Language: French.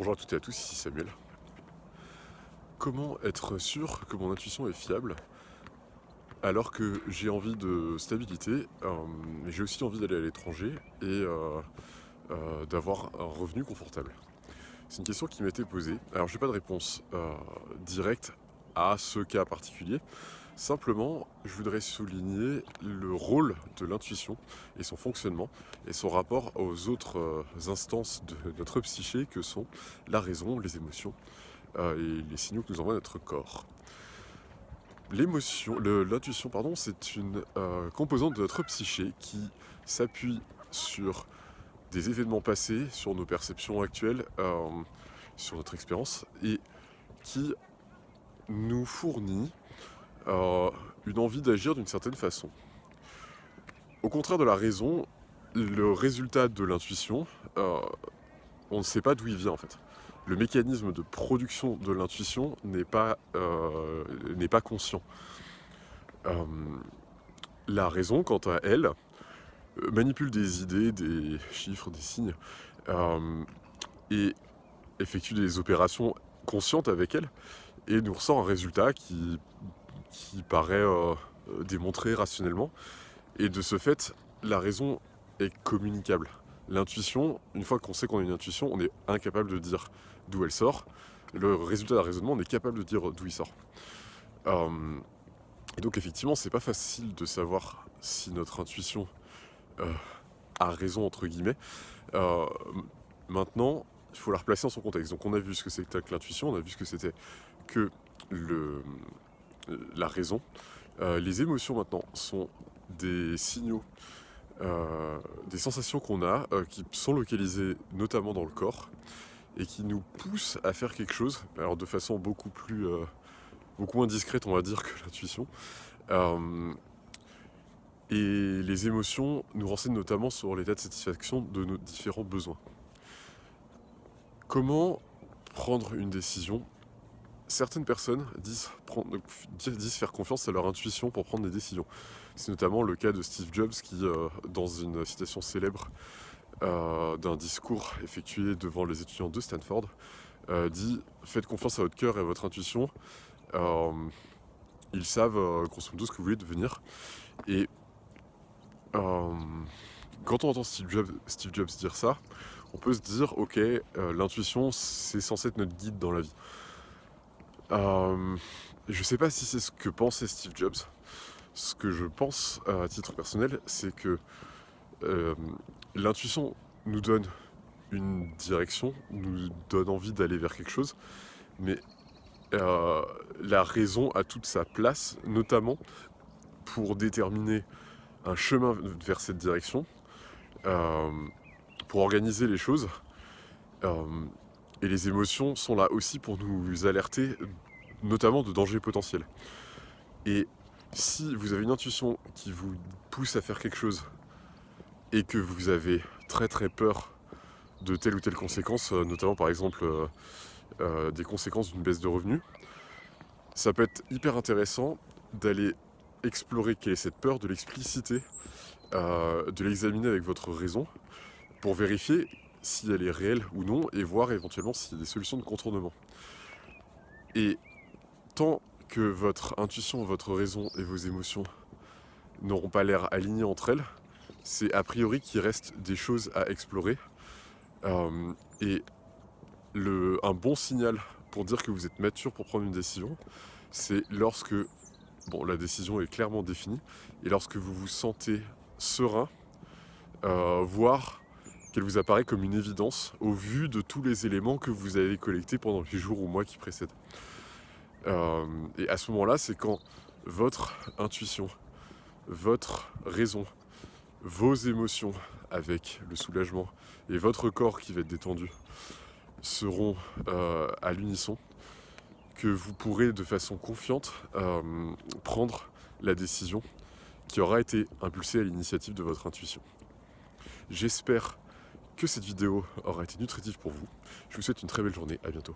Bonjour à toutes et à tous, ici Samuel. Comment être sûr que mon intuition est fiable alors que j'ai envie de stabilité, mais j'ai aussi envie d'aller à l'étranger et d'avoir un revenu confortable? C'est une question qui m'était posée. Alors j'ai pas de réponse directe à ce cas particulier. Simplement, je voudrais souligner le rôle de l'intuition et son fonctionnement et son rapport aux autres instances de notre psyché que sont la raison, les émotions et les signaux que nous envoie notre corps. L'intuition, pardon, c'est une composante de notre psyché qui s'appuie sur des événements passés, sur nos perceptions actuelles, sur notre expérience, et qui nous fournit une envie d'agir d'une certaine façon. Au contraire de la raison, le résultat de l'intuition, on ne sait pas d'où il vient en fait. Le mécanisme de production de l'intuition n'est pas conscient. La raison, quant à elle, manipule des idées, des chiffres, des signes, et effectue des opérations conscientes avec elle, et nous ressort un résultat qui paraît démontré rationnellement. Et de ce fait, la raison est communicable. L'intuition, une fois qu'on sait qu'on a une intuition, on est incapable de dire d'où elle sort. Le résultat d'un raisonnement, on est capable de dire d'où il sort. Et donc effectivement, c'est pas facile de savoir si notre intuition a raison, entre guillemets. Euh, Maintenant, il faut la replacer dans son contexte. Donc on a vu ce que c'était que l'intuition, on a vu ce que c'était que la raison. Les émotions maintenant sont des signaux, des sensations qu'on a qui sont localisées notamment dans le corps et qui nous poussent à faire quelque chose, alors de façon beaucoup moins discrète, on va dire, que l'intuition. Et les émotions nous renseignent notamment sur l'état de satisfaction de nos différents besoins. Comment prendre une décision? Certaines personnes disent faire confiance à leur intuition pour prendre des décisions. C'est notamment le cas de Steve Jobs qui, dans une citation célèbre d'un discours effectué devant les étudiants de Stanford, dit « Faites confiance à votre cœur et à votre intuition. Ils savent grosso modo ce que vous voulez devenir. » Et quand on entend Steve Jobs dire ça, on peut se dire « Ok, l'intuition, c'est censé être notre guide dans la vie. » Je sais pas si c'est ce que pensait Steve Jobs. Ce que je pense à titre personnel, c'est que l'intuition nous donne une direction, nous donne envie d'aller vers quelque chose, mais la raison a toute sa place, notamment pour déterminer un chemin vers cette direction, pour organiser les choses. Et les émotions sont là aussi pour nous alerter, notamment de dangers potentiels. Et si vous avez une intuition qui vous pousse à faire quelque chose et que vous avez très très peur de telle ou telle conséquence, notamment par exemple des conséquences d'une baisse de revenus, ça peut être hyper intéressant d'aller explorer quelle est cette peur, de l'expliciter, de l'examiner avec votre raison pour vérifier si elle est réelle ou non et voir éventuellement s'il y a des solutions de contournement. Et tant que votre intuition, votre raison et vos émotions n'auront pas l'air alignées entre elles, c'est a priori qu'il reste des choses à explorer. Et un bon signal pour dire que vous êtes mature pour prendre une décision, c'est lorsque la décision est clairement définie et lorsque vous vous sentez serein, voire qu'elle vous apparaît comme une évidence au vu de tous les éléments que vous avez collectés pendant les jours ou mois qui précèdent. Et à ce moment-là, c'est quand votre intuition, votre raison, vos émotions avec le soulagement et votre corps qui va être détendu seront à l'unisson, que vous pourrez de façon confiante prendre la décision qui aura été impulsée à l'initiative de votre intuition. J'espère que cette vidéo aura été nutritive pour vous. Je vous souhaite une très belle journée, à bientôt.